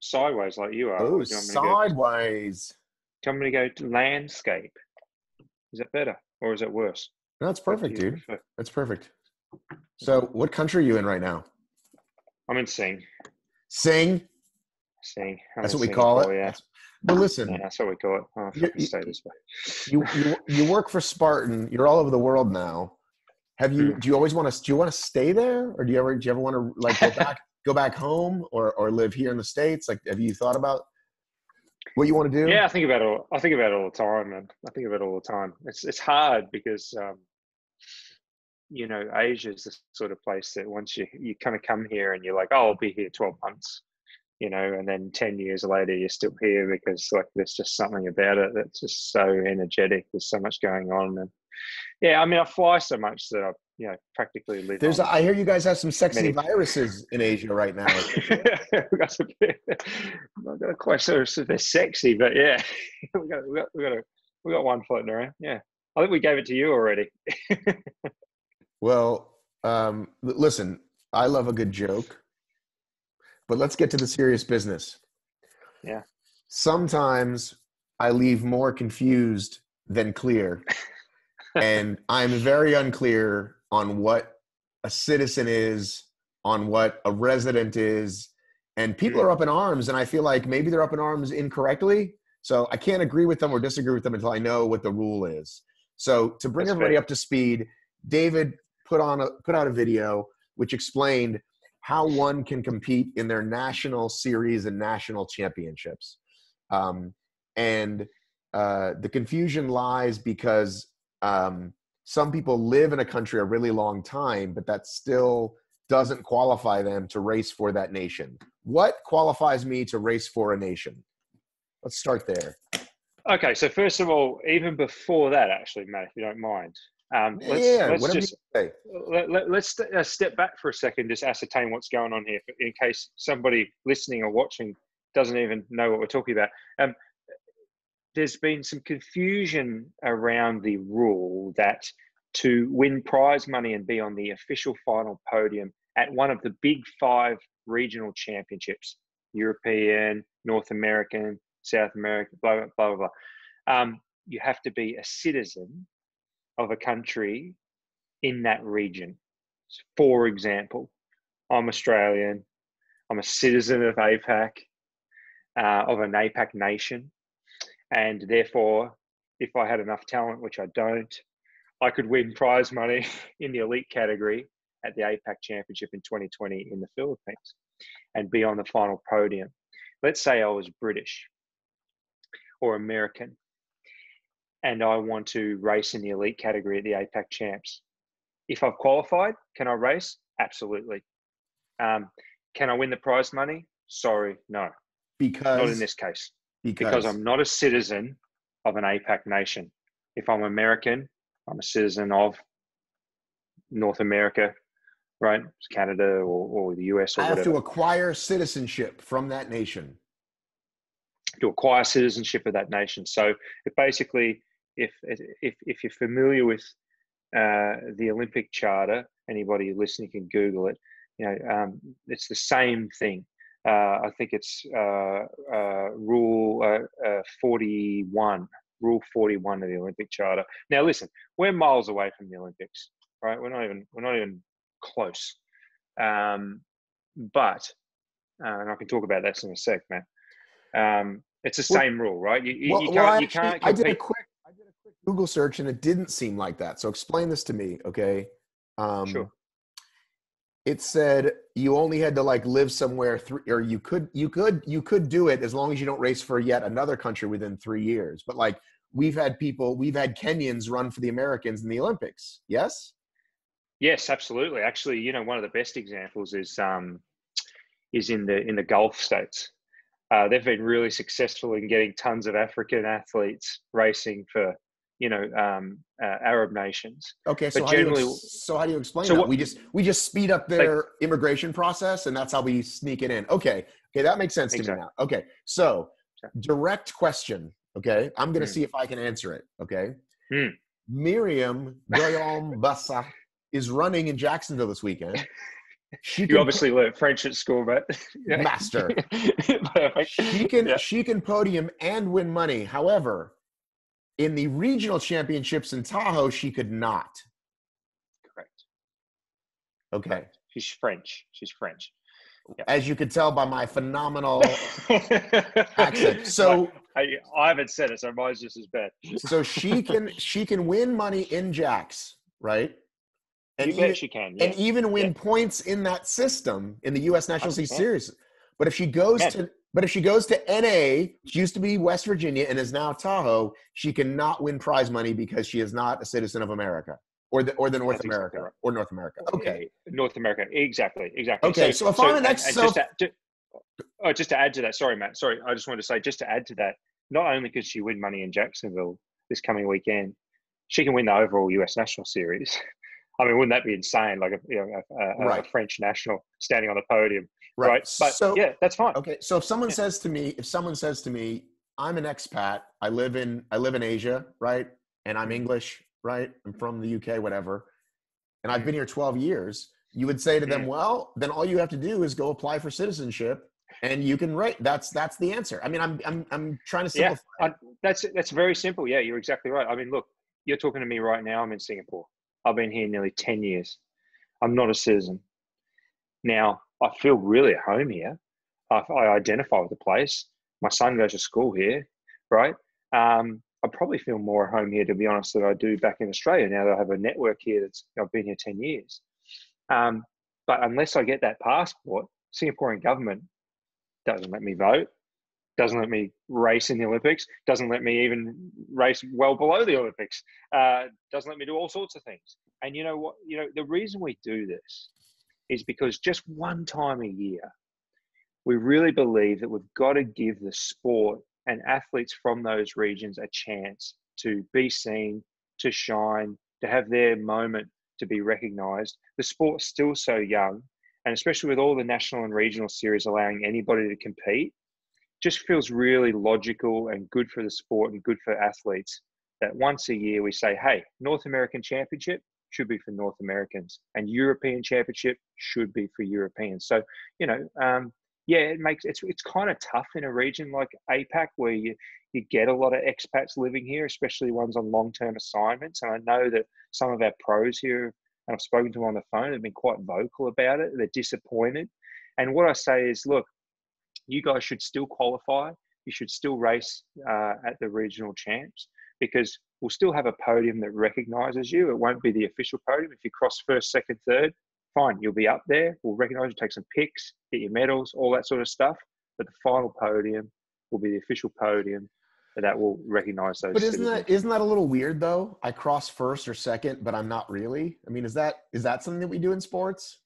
sideways like you are? Oh, Or do you want me to go? Do sideways. you want me to go to landscape? Is it better or is it worse? No, that's What do perfect, you dude. prefer? That's perfect. So what country are you in right now? I'm in Sing. Sing. Sing. I'm That's in what we call it. Singapore. Yeah. Well, Yeah, listen, that's what we call it. Oh, you, fucking stay this you work for Spartan. You're all over the world now. way. Do you always want to, do you want to stay there, or do you ever want to like go back home, or live here in the States? Like, have you thought about what you want to do? Yeah, I think about it all the time, man. I think about it all the time. It's hard because Asia is the sort of place that once you kind of come here and you're like, oh, I'll be here 12 months, and then 10 years later you're still here because like there's just something about it that's just so energetic. There's so much going on, and yeah, I mean, I fly so much that I practically live on I hear you guys have some sexy many. viruses in Asia right now. We got some, not quite sure if they're sexy, but yeah, we got one floating around. Yeah, I think we gave it to you already. Well, listen, I love a good joke, but let's get to the serious business. Yeah. Sometimes I leave more confused than clear, and I'm very unclear on what a citizen is, on what a resident is, and people are up in arms, and I feel like maybe they're up in arms incorrectly. So I can't agree with them or disagree with them until I know what the rule is. So to bring everybody up to speed, David put out a video which explained how one can compete in their national series and national championships. And the confusion lies because some people live in a country a really long time, but that still doesn't qualify them to race for that nation. What qualifies me to race for a nation? Let's start there. Okay, so first of all, even before that, actually, Matt, if you don't mind, let's step back for a second, just ascertain what's going on here, in case somebody listening or watching doesn't even know what we're talking about. There's been some confusion around the rule that to win prize money and be on the official final podium at one of the big 5 regional championships, European, North American, South America, blah, blah, blah, blah. You have to be a citizen of a country in that region. For example, I'm Australian. I'm a citizen of APAC, of an APAC nation. And therefore, if I had enough talent, which I don't, I could win prize money in the elite category at the APAC Championship in 2020 in the Philippines and be on the final podium. Let's say I was British or American and I want to race in the elite category at the APAC Champs. If I've qualified, can I race? Absolutely. Can I win the prize money? Sorry, no. Not in this case. Because I'm not a citizen of an APAC nation. If I'm American, I'm a citizen of North America, right? Canada or the US or whatever. I have to acquire citizenship from that nation. To acquire citizenship of that nation. So it basically, if you're familiar with the Olympic Charter, anybody listening can Google it. It's the same thing. I think it's Rule 41. Rule 41 of the Olympic Charter. Now, listen, we're miles away from the Olympics, right? We're not even close. But and I can talk about that in a sec, man. It's the same rule, right? You can't compete. I did a quick Google search and it didn't seem like that. So explain this to me, okay? Sure. It said you only had to like live somewhere, or you could do it as long as you don't race for yet another country within 3 years. But like we've had Kenyans run for the Americans in the Olympics. Yes. Yes, absolutely. Actually, one of the best examples is in the Gulf states. They've been really successful in getting tons of African athletes racing for Arab nations. Okay, so how do you explain that? We just speed up their immigration process, and that's how we sneak it in. Okay, that makes sense to me now. Okay, so direct question. Okay, I'm going to see if I can answer it. Okay, Miriam Goyom Bassa is running in Jacksonville this weekend. She You can obviously learned French at school, but yeah. master. Perfect. Yeah. She can podium and win money. However, in the regional championships in Tahoe, she could not. Correct. Okay. Correct. She's French. She's French. Yeah. As you could tell by my phenomenal accent. Well, So I haven't said it, so mine's just as bad. so she can win money in jacks, right? You bet she can. Yeah. And even win Yeah. points in that system in the U.S. National Series 100%. Series. But if she goes to NA, she used to be West Virginia and is now Tahoe, she cannot win prize money because she is not a citizen of America or the North That's America exactly right. or North America. Okay. North America. Exactly. Okay. So if I'm an just to add to that, sorry, Matt. Sorry, I just wanted to say, just to add to that, not only could she win money in Jacksonville this coming weekend, she can win the overall US National Series. I mean, wouldn't that be insane? Like a French national standing on the podium, right? But so, yeah, that's fine. Okay. So if someone says to me, I'm an expat, I live in Asia, right? And I'm English, right? I'm from the UK, whatever. And I've been here 12 years. You would say to them, well, then all you have to do is go apply for citizenship and you can write. That's the answer. I mean, I'm trying to simplify. Yeah, that's very simple. Yeah, you're exactly right. I mean, look, you're talking to me right now. I'm in Singapore. I've been here nearly 10 years. I'm not a citizen. Now, I feel really at home here. I identify with the place. My son goes to school here, right? I probably feel more at home here, to be honest, than I do back in Australia now that I have a network here I've been here 10 years. But unless I get that passport, Singaporean government doesn't let me vote, doesn't let me race in the Olympics, doesn't let me even race well below the Olympics, doesn't let me do all sorts of things. And you know what? The reason we do this is because just one time a year, we really believe that we've got to give the sport and athletes from those regions a chance to be seen, to shine, to have their moment to be recognised. The sport's still so young, and especially with all the national and regional series allowing anybody to compete, just feels really logical and good for the sport and good for athletes that once a year we say, hey, North American Championship should be for North Americans and European Championship should be for Europeans. So, it's kind of tough in a region like APAC where you get a lot of expats living here, especially ones on long-term assignments. And I know that some of our pros here, and I've spoken to them on the phone, have been quite vocal about it. They're disappointed. And what I say is, look, you guys should still qualify. You should still race at the regional champs because we'll still have a podium that recognises you. It won't be the official podium. If you cross first, second, third, fine, you'll be up there. We'll recognise you, take some pics, get your medals, all that sort of stuff. But the final podium will be the official podium that will recognise those. But isn't that a little weird though? I cross first or second, but I'm not really. I mean, is that something that we do in sports?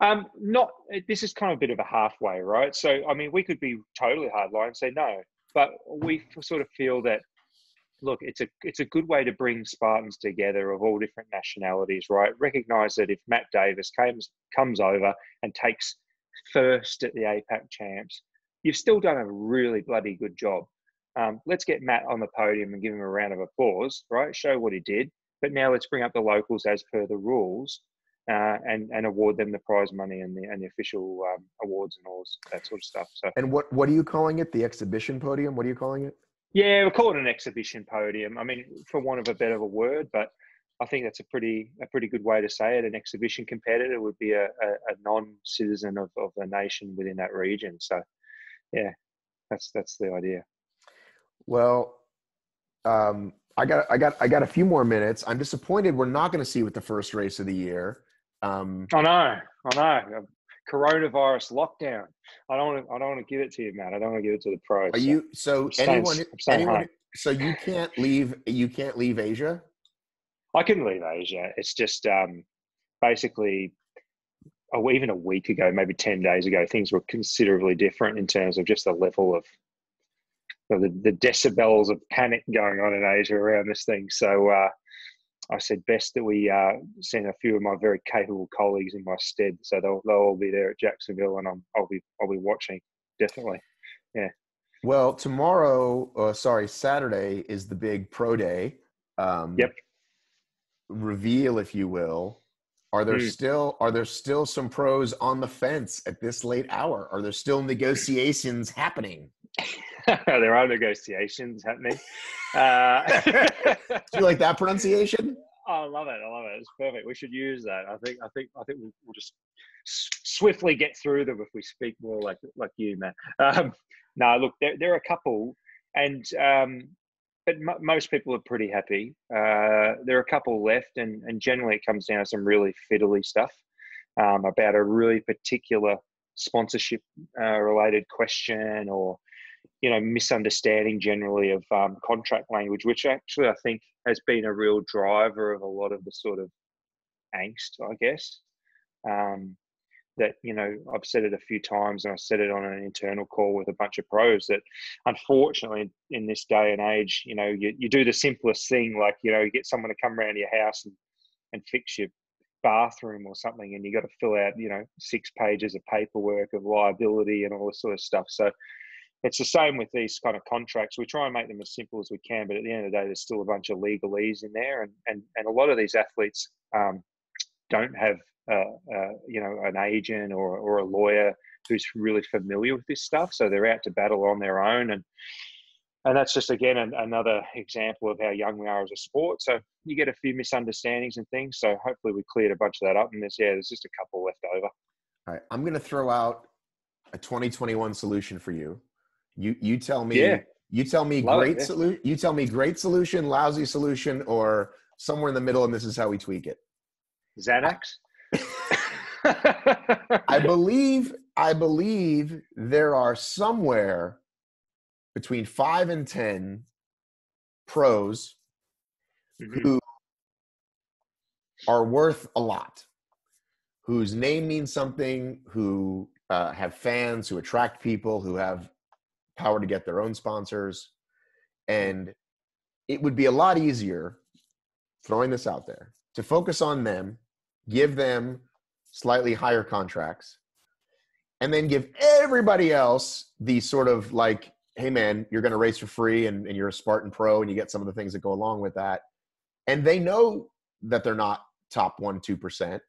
Not. This is kind of a bit of a halfway, right? So, I mean, we could be totally hardline and say no, but we sort of feel that, look, it's a good way to bring Spartans together of all different nationalities, right? Recognise that if Matt Davis comes over and takes first at the APAC champs, you've still done a really bloody good job. Let's get Matt on the podium and give him a round of applause, right? Show what he did. But now let's bring up the locals as per the rules. And award them the prize money and the official awards and all that sort of stuff. So, and what are you calling it? The exhibition podium? What are you calling it? Yeah, we'll call it an exhibition podium. I mean, for want of a better word, but I think that's a pretty good way to say it. An exhibition competitor would be a non-citizen of the nation within that region. So, yeah, that's the idea. Well, I got a few more minutes. I'm disappointed we're not going to see you at the first race of the year. I know. Coronavirus lockdown. I don't want to give it to you, Matt. I don't want to give it to the pros. Are you so anyone? So you can't leave Asia? I can leave Asia. It's just basically even a week ago, maybe 10 days ago, things were considerably different in terms of just the level of the decibels of panic going on in Asia around this thing. So I said best that we send a few of my very capable colleagues in my stead, so they'll all be there at Jacksonville, and I'll be watching, definitely. Yeah. Well, Saturday is the big pro day. Yep. Reveal, if you will. Hmm. Are there still some pros on the fence at this late hour? Are there still negotiations happening? There are negotiations happening. Do you like that pronunciation? I love it. I love it. It's perfect. We should use that. I think we'll just swiftly get through them if we speak more like you, man. No, look, there are a couple, and but most people are pretty happy. There are a couple left, and generally it comes down to some really fiddly stuff about a really particular sponsorship related question, or misunderstanding generally of contract language, which actually I think has been a real driver of a lot of the sort of angst, I guess. That I've said it a few times, and I said it on an internal call with a bunch of pros, that unfortunately in this day and age, you do the simplest thing, like you get someone to come around your house and fix your bathroom or something, and you got to fill out 6 pages of paperwork of liability and all this sort of stuff. So it's the same with these kind of contracts. We try and make them as simple as we can, but at the end of the day, there's still a bunch of legalese in there, and a lot of these athletes don't have an agent or a lawyer who's really familiar with this stuff, so they're out to battle on their own, and that's just again another example of how young we are as a sport. So you get a few misunderstandings and things. So hopefully we cleared a bunch of that up, and there's just a couple left over. All right, I'm going to throw out a 2021 solution for you. You tell me. Yeah, You tell me love great it. Yeah. solution. You tell me great solution, lousy solution, or somewhere in the middle, and this is how we tweak it. Xanax. I believe there are somewhere between 5 and 10 pros who are worth a lot, whose name means something, who have fans, who attract people, who have power to get their own sponsors. And it would be a lot easier, throwing this out there, to focus on them, give them slightly higher contracts, and then give everybody else the sort of like, hey man, you're going to race for free, and you're a Spartan pro, and you get some of the things that go along with that. And they know that they're not top 1-2%.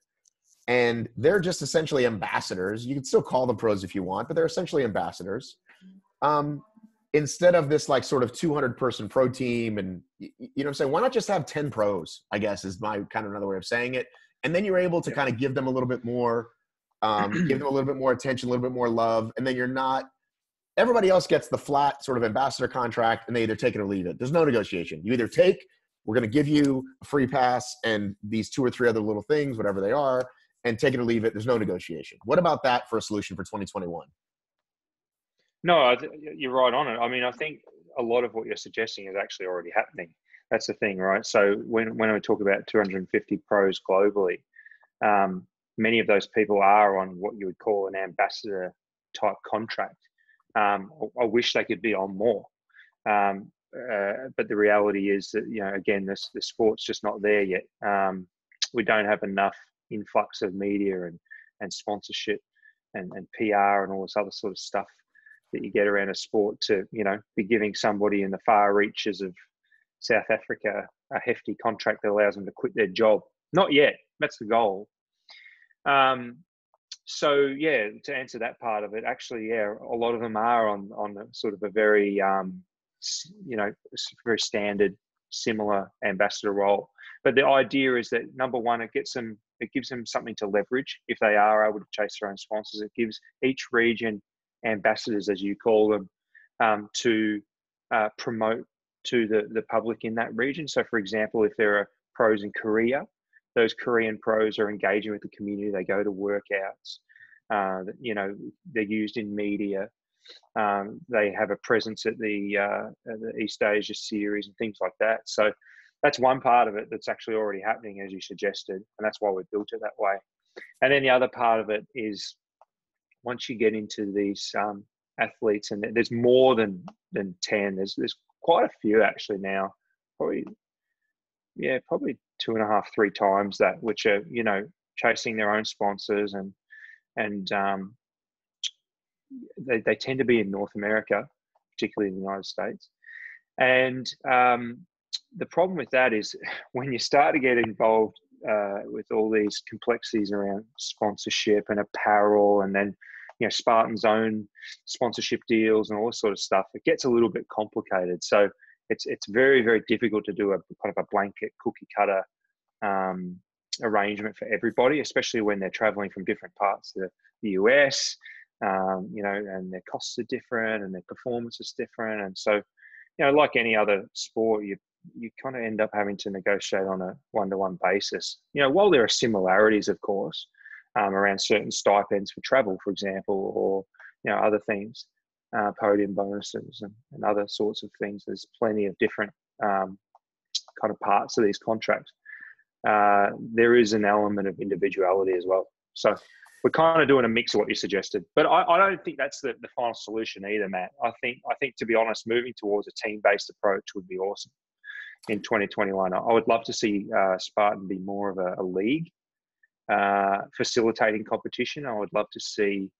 And they're just essentially ambassadors. You can still call them pros if you want, but they're essentially ambassadors. Instead of this like sort of 200-person pro team, and you know what I'm saying? Why not just have 10 pros, I guess, is my kind of another way of saying it. And then you're able to kind of give them a little bit more, give them a little bit more attention, a little bit more love. And then you're not, everybody else gets the flat sort of ambassador contract, and they either take it or leave it. There's no negotiation. You either take, we're going to give you a free pass and these 2 or 3 other little things, whatever they are, and take it or leave it. There's no negotiation. What about that for a solution for 2021? No, you're right on it. I mean, I think a lot of what you're suggesting is actually already happening. That's the thing, right? So when we talk about 250 pros globally, many of those people are on what you would call an ambassador type contract. I wish they could be on more. But the reality is that, again, the sport's just not there yet. We don't have enough influx of media and sponsorship and PR and all this other sort of stuff that you get around a sport to, be giving somebody in the far reaches of South Africa a hefty contract that allows them to quit their job. Not yet. That's the goal. So yeah, to answer that part of it, actually, yeah, a lot of them are on a sort of a very, very standard, similar ambassador role. But the idea is that, number one, it gives them something to leverage if they are able to chase their own sponsors. It gives each region ambassadors, as you call them, to promote to the public in that region. So, for example, if there are pros in Korea, those Korean pros are engaging with the community. They go to workouts. They're used in media. They have a presence at the East Asia series and things like that. So that's one part of it that's actually already happening, as you suggested, and that's why we built it that way. And then the other part of it is, once you get into these athletes, and there's more than 10. There's quite a few actually now. Probably 2.5, 3 times that, which are chasing their own sponsors, and they tend to be in North America, particularly in the United States. And the problem with that is when you start to get involved with all these complexities around sponsorship and apparel, and then Spartan's own sponsorship deals and all this sort of stuff, it gets a little bit complicated. So it's very, very difficult to do a kind of a blanket cookie cutter arrangement for everybody, especially when they're traveling from different parts of the US, and their costs are different and their performance is different. And so, like any other sport, you kind of end up having to negotiate on a one-to-one basis. While there are similarities, of course, around certain stipends for travel, for example, or other things, podium bonuses and other sorts of things. There's plenty of different kind of parts of these contracts. There is an element of individuality as well. So we're kind of doing a mix of what you suggested, but I don't think that's the final solution either, Matt. I think to be honest, moving towards a team-based approach would be awesome in 2021. I would love to see Spartan be more of a league, facilitating competition. I would love to see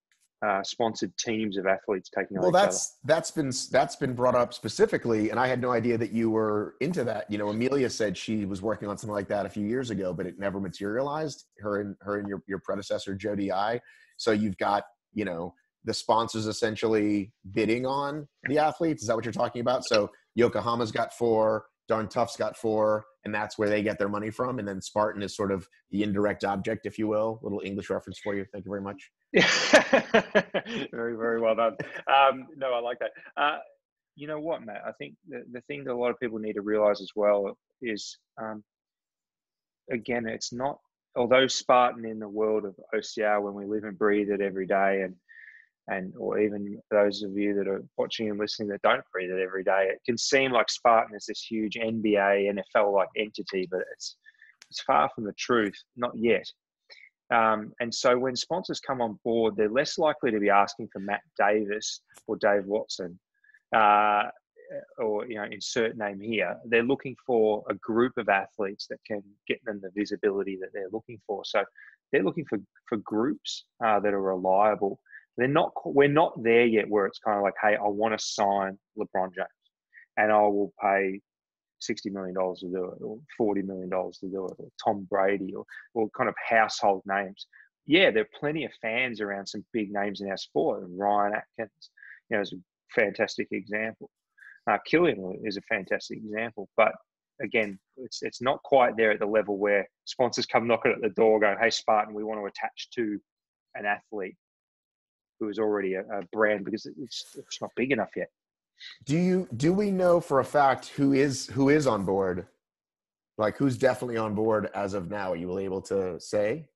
sponsored teams of athletes taking on each other. That's been brought up specifically, and I had no idea that you were into that. Amelia said she was working on something like that a few years ago, but it never materialized. Her and your predecessor Jody I. So you've got the sponsors essentially bidding on the athletes. Is that what you're talking about? So Yokohama's got 4, Darn Tough's got 4, and that's where they get their money from. And then Spartan is sort of the indirect object, if you will. Little English reference for you. Thank you very much. Very, very well done. No, I like that. You know what, Matt? I think the thing that a lot of people need to realize as well is, again, it's not, although Spartan in the world of OCR, when we live and breathe it every day, and or even those of you that are watching and listening that don't breathe it every day, it can seem like Spartan is this huge NBA, NFL-like entity, but it's far from the truth, not yet. And so when sponsors come on board, they're less likely to be asking for Matt Davis or Dave Watson, or insert name here. They're looking for a group of athletes that can get them the visibility that they're looking for. So they're looking for groups that are reliable. We're not there yet where it's kind of like, hey, I want to sign LeBron James and I will pay $60 million to do it, or $40 million to do it, or Tom Brady, or kind of household names. Yeah, there are plenty of fans around some big names in our sport. And Ryan Atkins, is a fantastic example. Killian is a fantastic example. But again, it's not quite there at the level where sponsors come knocking at the door going, hey, Spartan, we want to attach to an athlete who is already a brand, because it's not big enough yet. Do we know for a fact who is on board? Like, who's definitely on board as of now? Are you able to say?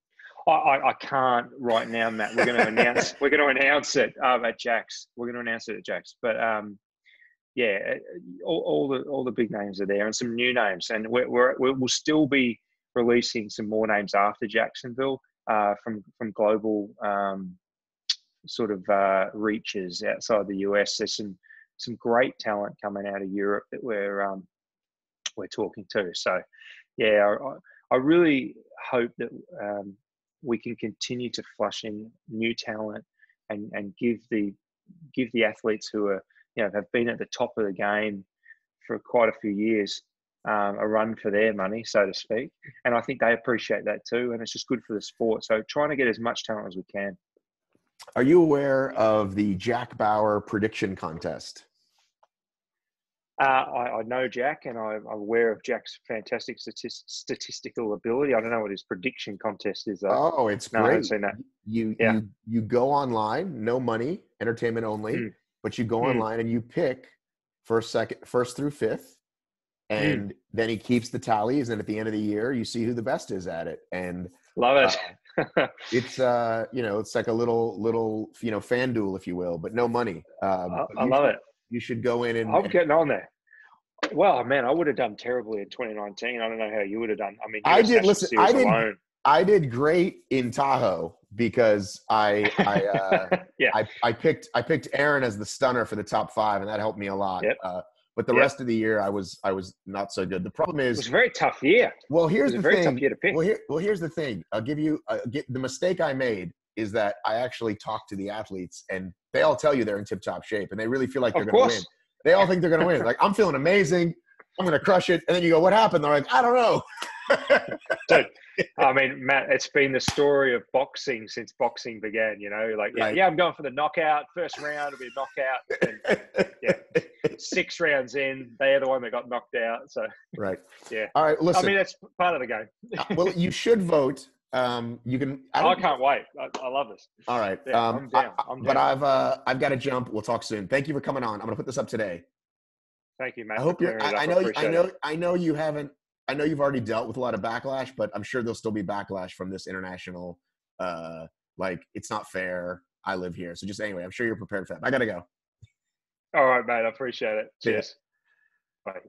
I can't right now, Matt. We're going to announce. We're going to announce it at Jack's. We're going to announce it at Jack's. But yeah, all the big names are there, and some new names, and we'll still be releasing some more names after Jacksonville from global sort of reaches outside the US. There's some great talent coming out of Europe that we're talking to. So yeah, I really hope that we can continue to flush in new talent and give the athletes who are have been at the top of the game for quite a few years a run for their money, so to speak. And I think they appreciate that too, and it's just good for the sport. So trying to get as much talent as we can. Are you aware of the Jack Bauer prediction contest? I know Jack, and I'm aware of Jack's fantastic statistical ability. I don't know what his prediction contest is, though. Oh, it's great. I haven't seen that. You go online, no money, entertainment only, but you go online and you pick first through fifth, and then he keeps the tallies, and at the end of the year, you see who the best is at it. And love it. It's it's like a little FanDuel, if you will, but no money. I love it. You should go in and. I'm getting on there. Well, man, I would have done terribly in 2019. I don't know how you would have done. I mean, I did. Listen, I did great in Tahoe because I picked Aaron as the stunner for the top 5, and that helped me a lot. Yep. But the rest of the year, I was not so good. The problem is, it was a very tough year. Well, here's the thing. Very tough year to pick. Well, here's the thing. I'll give you the mistake I made is that I actually talked to the athletes, and they all tell you they're in tip-top shape, and they really feel like they're going to win. They all think they're going to win. Like, I'm feeling amazing. I'm going to crush it. And then you go, what happened? They're like, I don't know. Dude, I mean, Matt, it's been the story of boxing since boxing began, like, Right. yeah, I'm going for the knockout. First round will be a knockout. And yeah, 6 rounds in, they're the one that got knocked out. So, Right. yeah. All right. Listen. I mean, that's part of the game. Well, you should vote. You can. I can't wait. I love this. All right. Yeah, I'm down. But I've got to jump. We'll talk soon. Thank you for coming on. I'm going to put this up today. Thank you, Matt. I hope you're. I know you haven't. I know you've already dealt with a lot of backlash, but I'm sure there'll still be backlash from this international. Like, it's not fair. I live here, so just anyway. I'm sure you're prepared for that. I got to go. All right, mate. I appreciate it. Cheers. Bye.